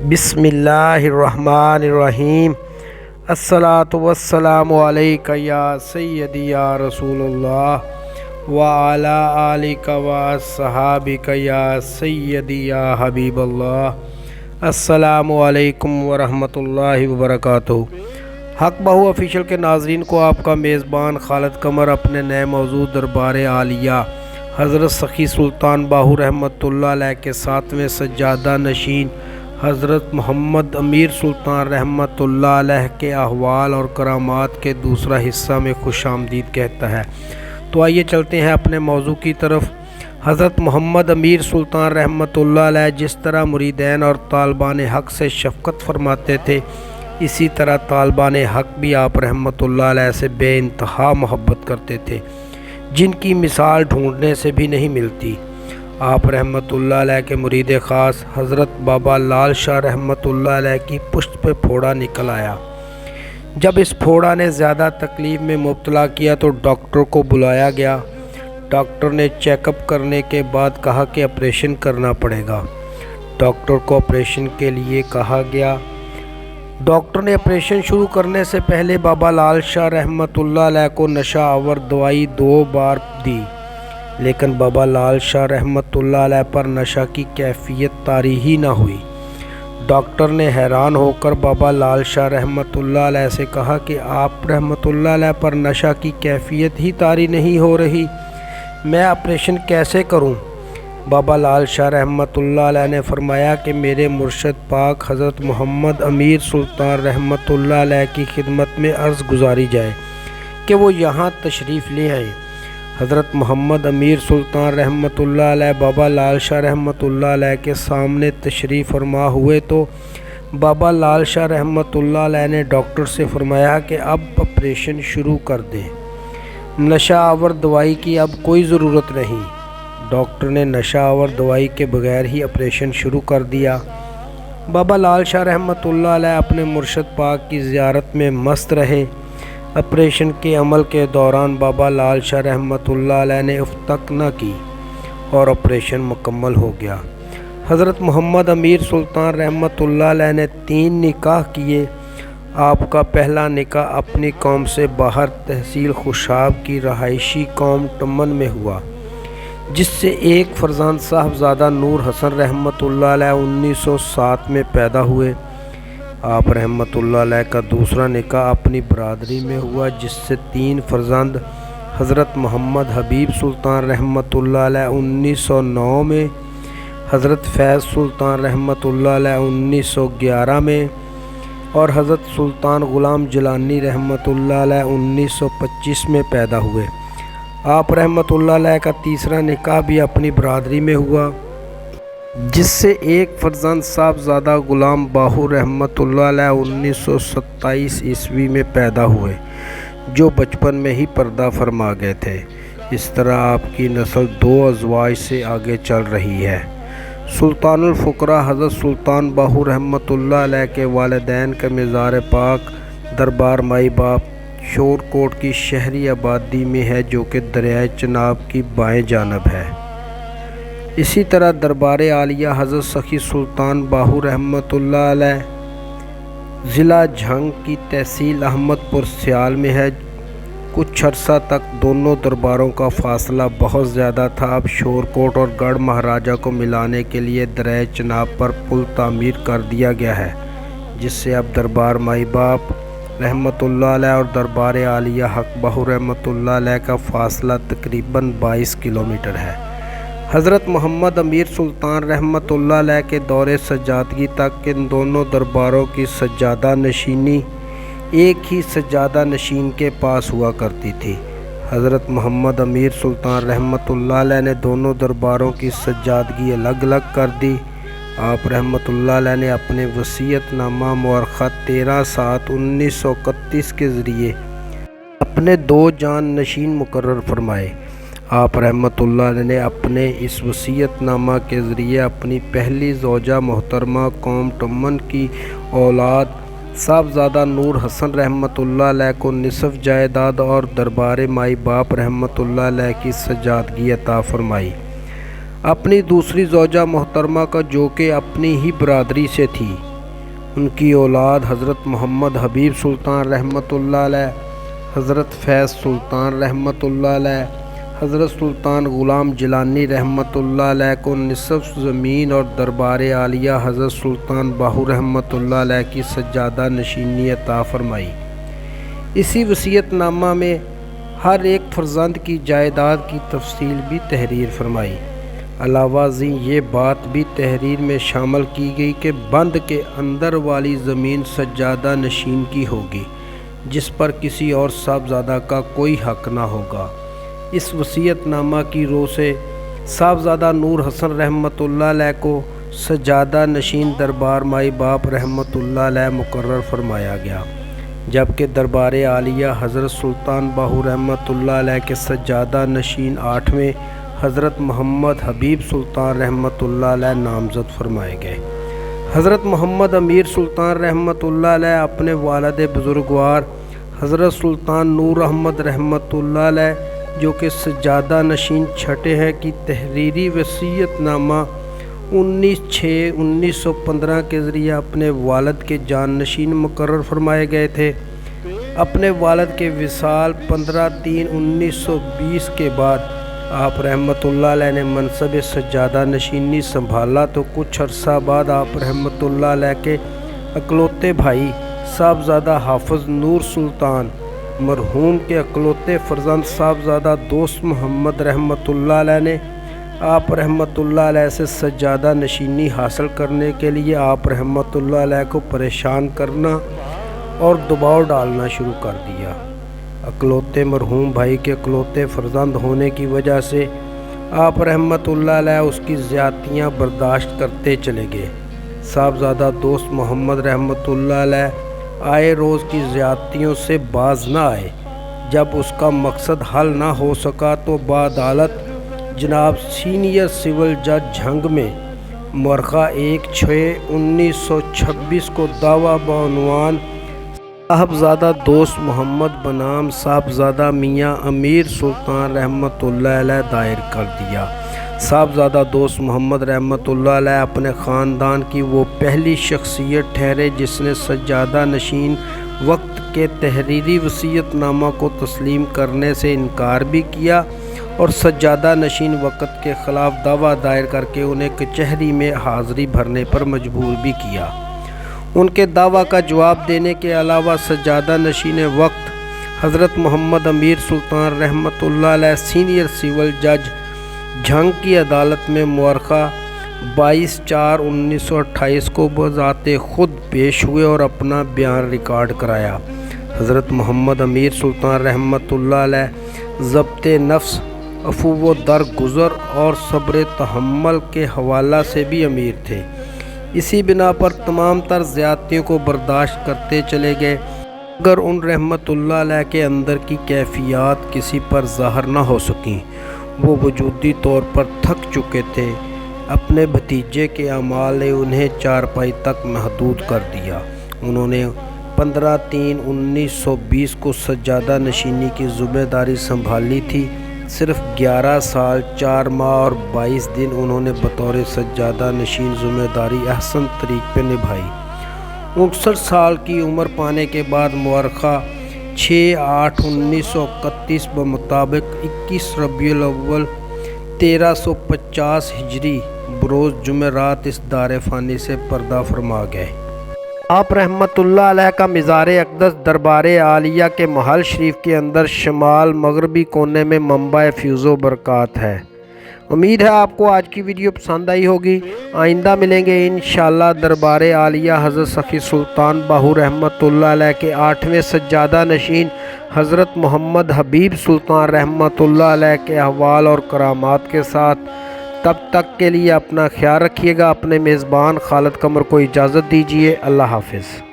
بسم اللہ الرحمن الرحیم۔ الصلاۃ والسلام علیک یا سیدی یا رسول اللہ وعلی آلک واصحابک یا سیدی یا حبیب اللہ۔ السلام علیکم ورحمۃ اللہ وبرکاتہ۔ حق بہو آفیشیل کے ناظرین کو آپ کا میزبان خالد قمر اپنے نئے موضوع دربار عالیہ حضرت سخی سلطان باہو رحمۃ اللہ علیہ کے 7ویں سجادہ نشین حضرت محمد امیر سلطان رحمۃ اللہ علیہ کے احوال اور کرامات کے دوسرا حصہ میں خوش آمدید کہتا ہے۔ تو آئیے چلتے ہیں اپنے موضوع کی طرف۔ حضرت محمد امیر سلطان رحمۃ اللہ علیہ جس طرح مریدین اور طالبان حق سے شفقت فرماتے تھے، اسی طرح طالبان حق بھی آپ رحمۃ اللہ علیہ سے بے انتہا محبت کرتے تھے، جن کی مثال ڈھونڈنے سے بھی نہیں ملتی۔ آپ رحمۃ اللہ علیہ کے مرید خاص حضرت بابا لال شاہ رحمۃ اللہ علیہ کی پشت پہ پھوڑا نکل آیا۔ جب اس پھوڑا نے زیادہ تکلیف میں مبتلا کیا تو ڈاکٹر کو بلایا گیا۔ ڈاکٹر نے چیک اپ کرنے کے بعد کہا کہ آپریشن کرنا پڑے گا۔ ڈاکٹر کو آپریشن کے لیے کہا گیا۔ ڈاکٹر نے آپریشن شروع کرنے سے پہلے بابا لال شاہ رحمۃ اللہ علیہ کو نشہ آور دوائی 2 بار دی، لیکن بابا لال شاہ رحمۃ اللہ علیہ پر نشہ کی کیفیت طاری ہی نہ ہوئی۔ ڈاکٹر نے حیران ہو کر بابا لال شاہ رحمۃ اللہ علیہ سے کہا کہ آپ رحمۃ اللہ علیہ پر نشہ کی کیفیت ہی طاری نہیں ہو رہی، میں آپریشن کیسے کروں؟ بابا لال شاہ رحمۃ اللہ علیہ نے فرمایا کہ میرے مرشد پاک حضرت محمد امیر سلطان رحمۃ اللہ علیہ کی خدمت میں عرض گزاری جائے کہ وہ یہاں تشریف لے آئیں۔ حضرت محمد امیر سلطان رحمۃ اللہ علیہ بابا لال شاہ رحمۃ اللہ علیہ کے سامنے تشریف فرما ہوئے تو بابا لال شاہ رحمۃ اللہ علیہ نے ڈاکٹر سے فرمایا کہ اب آپریشن شروع کر دیں، نشہ آور دوائی کی اب کوئی ضرورت نہیں۔ ڈاکٹر نے نشہ آور دوائی کے بغیر ہی آپریشن شروع کر دیا۔ بابا لال شاہ رحمۃ اللہ علیہ اپنے مرشد پاک کی زیارت میں مست رہے۔ آپریشن کے عمل کے دوران بابا لال شاہ رحمۃ اللہ علیہ نے اف تک نہ کی اور آپریشن مکمل ہو گیا۔ حضرت محمد امیر سلطان رحمۃ اللہ علیہ نے 3 نکاح کیے۔ آپ کا پہلا نکاح اپنی قوم سے باہر تحصیل خوشاب کی رہائشی قوم ٹمن میں ہوا، جس سے ایک فرزند صاحبزادہ نور حسن رحمۃ اللہ علیہ 1907 میں پیدا ہوئے۔ آپ رحمۃ اللہ علیہ کا دوسرا نکاح اپنی برادری میں ہوا، جس سے 3 فرزند حضرت محمد حبیب سلطان رحمۃ اللہ علیہ 1909 میں، حضرت فیض سلطان رحمۃ اللہ علیہ 1911 میں اور حضرت سلطان غلام جیلانی رحمۃ اللہ علیہ 1925 میں پیدا ہوئے۔ آپ رحمۃ اللہ علیہ کا تیسرا نکاح بھی اپنی برادری میں ہوا، جس سے ایک فرزند صاحبزادہ غلام باہو رحمۃ اللہ علیہ 1927 عیسوی میں پیدا ہوئے، جو بچپن میں ہی پردہ فرما گئے تھے۔ اس طرح آپ کی نسل 2 ازواج سے آگے چل رہی ہے۔ سلطان الفقراء حضرت سلطان باہو رحمۃ اللہ علیہ کے والدین کا مزار پاک دربار مائی باپ شور کوٹ کی شہری آبادی میں ہے، جو کہ دریائے چناب کی بائیں جانب ہے۔ اسی طرح دربار عالیہ حضرت سخی سلطان باہو رحمۃ اللہ علیہ ضلع جھنگ کی تحصیل احمد پور سیال میں ہے۔ کچھ عرصہ تک دونوں درباروں کا فاصلہ بہت زیادہ تھا۔ اب شور کوٹ اور گڑھ مہاراجہ کو ملانے کے لیے دریائے چناب پر پل تعمیر کر دیا گیا ہے، جس سے اب دربار مائی باپ رحمۃ اللہ علیہ اور دربار عالیہ حق بہو رحمۃ اللہ علیہ کا فاصلہ تقریباً 22 کلومیٹر ہے۔ حضرت محمد امیر سلطان رحمۃ اللہ علیہ کے دور سجادگی تک ان دونوں درباروں کی سجادہ نشینی ایک ہی سجادہ نشین کے پاس ہوا کرتی تھی۔ حضرت محمد امیر سلطان رحمۃ اللہ علیہ نے دونوں درباروں کی سجادگی الگ الگ کر دی۔ آپ رحمۃ اللہ علیہ نے اپنے وصیت نامہ مؤرخہ 13/7/1931 کے ذریعے اپنے 2 جان نشین مقرر فرمائے۔ آپ رحمۃ اللہ علیہ نے اپنے اس وصیت نامہ کے ذریعے اپنی پہلی زوجہ محترمہ قوم ٹمن کی اولاد صاحبزادہ نور حسن رحمۃ اللہ علیہ کو نصف جائیداد اور دربار مائی باپ رحمۃ اللہ علیہ کی سجادگی عطا فرمائی۔ اپنی دوسری زوجہ محترمہ کا، جو کہ اپنی ہی برادری سے تھی، ان کی اولاد حضرت محمد حبیب سلطان رحمۃ اللہ علیہ، حضرت فیض سلطان رحمۃ اللہ علیہ، حضرت سلطان غلام جیلانی رحمۃ اللہ علیہ کو نصف زمین اور دربار عالیہ حضرت سلطان باہو رحمۃ اللہ علیہ کی سجادہ نشینی عطا فرمائی۔ اسی وصیت نامہ میں ہر ایک فرزند کی جائیداد کی تفصیل بھی تحریر فرمائی۔ علاوہ ازیں یہ بات بھی تحریر میں شامل کی گئی کہ بند کے اندر والی زمین سجادہ نشین کی ہوگی، جس پر کسی اور صاحبزادہ کا کوئی حق نہ ہوگا۔ اس وصیت نامہ کی روح سے صاحبزادہ نور حسن رحمۃ اللہ علیہ کو سجادہ نشین دربار مائی باپ رحمۃ اللہ علیہ مقرر فرمایا گیا، جبکہ دربار عالیہ حضرت سلطان باہو رحمۃ اللہ علیہ کے سجادہ نشین 8ویں حضرت محمد حبیب سلطان رحمۃ اللہ علیہ نامزد فرمائے گئے۔ حضرت محمد امیر سلطان رحمۃ اللہ علیہ اپنے والد بزرگوار حضرت سلطان نور احمد رحمۃ اللہ علیہ جو کہ سجادہ نشین چھٹے ہیں کی تحریری وصیت نامہ 19/6/1915 کے ذریعے اپنے والد کے جان نشین مقرر فرمائے گئے تھے۔ اپنے والد کے وصال 15/3/1920 کے بعد آپ رحمۃ اللہ علیہ نے منصب سجادہ نشینی سنبھالا تو کچھ عرصہ بعد آپ رحمۃ اللہ علیہ کے اکلوتے بھائی صاحبزادہ حافظ نور سلطان مرحوم کے اکلوتے فرزند صاحبزادہ دوست محمد رحمۃ اللہ علیہ نے آپ رحمۃ اللہ علیہ سے سجادہ نشینی حاصل کرنے کے لیے آپ رحمۃ اللہ علیہ کو پریشان کرنا اور دباؤ ڈالنا شروع کر دیا۔ اکلوتے مرحوم بھائی کے اکلوتے فرزند ہونے کی وجہ سے آپ رحمۃ اللہ علیہ اس کی زیادتیاں برداشت کرتے چلے گئے۔ صاحبزادہ دوست محمد رحمۃ اللہ علیہ آئے روز کی زیادتیوں سے باز نہ آئے۔ جب اس کا مقصد حل نہ ہو سکا تو بعدالت جناب سینئر سول جج جھنگ میں مورخہ 1/6/1926 کو دعویٰ بعنوان صاحبزادہ دوست محمد بنام صاحبزادہ میاں امیر سلطان رحمۃ اللہ علیہ دائر کر دیا۔ صاحبزادہ دوست محمد رحمۃ اللہ علیہ اپنے خاندان کی وہ پہلی شخصیت ٹھہرے جس نے سجادہ نشین وقت کے تحریری وصیت نامہ کو تسلیم کرنے سے انکار بھی کیا اور سجادہ نشین وقت کے خلاف دعویٰ دائر کر کے انہیں کچہری میں حاضری بھرنے پر مجبور بھی کیا۔ ان کے دعویٰ کا جواب دینے کے علاوہ سجادہ نشین وقت حضرت محمد امیر سلطان رحمۃ اللہ علیہ سینئر سول جج جھنگ کی عدالت میں مورخہ 22/4/1928 کو بذات خود پیش ہوئے اور اپنا بیان ریکارڈ کرایا۔ حضرت محمد امیر سلطان رحمۃ اللہ علیہ ضبط نفس، عفو و درگزر اور صبر تحمل کے حوالہ سے بھی امیر تھے۔ اسی بنا پر تمام تر زیادتیوں کو برداشت کرتے چلے گئے اگر ان رحمۃ اللہ علیہ کے اندر کی کیفیات کسی پر ظاہر نہ ہو سکیں۔ وہ وجودی طور پر تھک چکے تھے۔ اپنے بھتیجے کے اعمال نے انہیں چارپائی تک محدود کر دیا۔ انہوں نے 15/3/1920 کو سجادہ نشینی کی ذمہ داری سنبھالی تھی۔ صرف 11 سال 4 ماہ اور 22 دن انہوں نے بطور سجادہ نشین ذمہ داری احسن طریق پہ نبھائی۔ 59 سال کی عمر پانے کے بعد مورخہ 6/8/1931 بمطابق 21 ربیع الاول 1350 ہجری بروز جمعرات اس دار فانی سے پردہ فرما گئے۔ آپ رحمۃ اللہ علیہ کا مزار اقدس دربار عالیہ کے محل شریف کے اندر شمال مغربی کونے میں منبع فیض و برکات ہے۔ امید ہے آپ کو آج کی ویڈیو پسند آئی ہوگی۔ آئندہ ملیں گے انشاءاللہ دربار عالیہ حضرت سخی سلطان باہو رحمۃ اللہ علیہ کے 8ویں سجادہ نشین حضرت محمد حبیب سلطان رحمۃ اللہ علیہ کے احوال اور کرامات کے ساتھ۔ تب تک کے لیے اپنا خیال رکھیے گا۔ اپنے میزبان خالد قمر کو اجازت دیجیے۔ اللہ حافظ۔